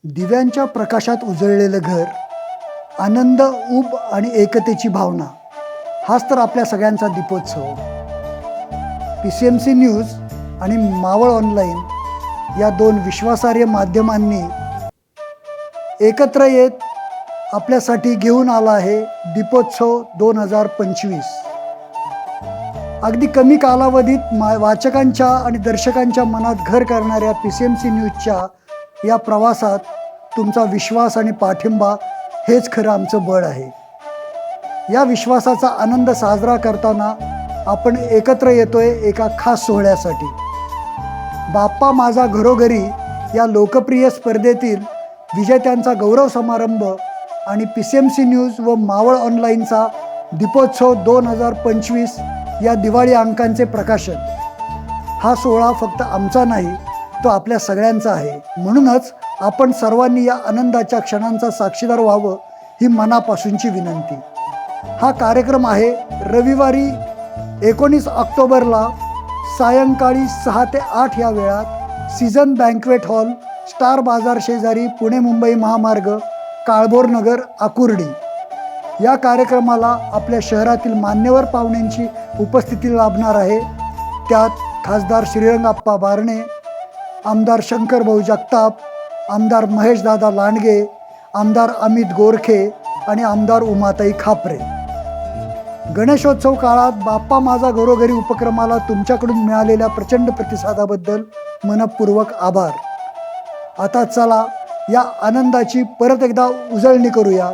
दिव्यांच्या प्रकाशात उजळलेलं घर, आनंद, ऊब आणि एकतेची भावना, हाच तर आपल्या सगळ्यांचा दीपोत्सव. PCMC न्यूज आणि मावळ ऑनलाईन या दोन विश्वासार्ह माध्यमांनी एकत्र येत आपल्यासाठी घेऊन आला आहे दीपोत्सव 2025. अगदी कमी कालावधीत वाचकांच्या आणि दर्शकांच्या मनात घर करणाऱ्या PCMC न्यूजच्या या प्रवासात तुमचा विश्वास आणि पाठिंबा हेच खरं आमचं बळ आहे. या विश्वासाचा आनंद साजरा करताना आपण एकत्र येतोय एका खास सोहळ्यासाठी. बाप्पा माझा घरोघरी या लोकप्रिय स्पर्धेतील विजेत्यांचा गौरव समारंभ आणि PCMC न्यूज व मावळ ऑनलाईनचा दीपोत्सव 2025 या दिवाळी अंकांचे प्रकाशन. हा सोहळा फक्त आमचा नाही, तो आपल्या सगळ्यांचा आहे. म्हणूनच आपण सर्वांनी या आनंदाच्या क्षणांचा साक्षीदार व्हावं ही मनापासूनची विनंती. हा कार्यक्रम आहे रविवारी 19 ऑक्टोबरला सायंकाळी 6 ते 8 या वेळात सीझन बँक्वेट हॉल, स्टार बाजार शेजारी, पुणे मुंबई महामार्ग, काळभोर नगर, आकुर्डी. या कार्यक्रमाला आपल्या शहरातील मान्यवर पाहुण्यांची उपस्थिती लाभणार आहे. त्यात खासदार श्रीरंगाप्पा बारणे, आमदार शंकरभाऊ जगताप, आमदार महेशदादा लांडगे, आमदार अमित गोरखे आणि आमदार उमाताई खापरे. गणेशोत्सव काळात बाप्पा माझा घरोघरी उपक्रमाला तुमच्याकडून मिळालेल्या प्रचंड प्रतिसादाबद्दल मनपूर्वक आभार. आता चला या आनंदाची परत एकदा उजळणी करूया.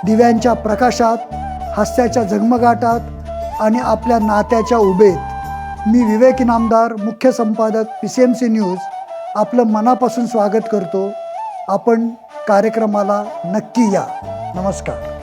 दिव्यांच्या प्रकाशात, हास्याच्या झगमगाटात आणि आपल्या नात्याच्या उभेत. मी विवेक इनामदार, मुख्य संपादक PCMC न्यूज, आपलं मनापासून स्वागत करतो. आपण कार्यक्रमाला नक्की या. नमस्कार.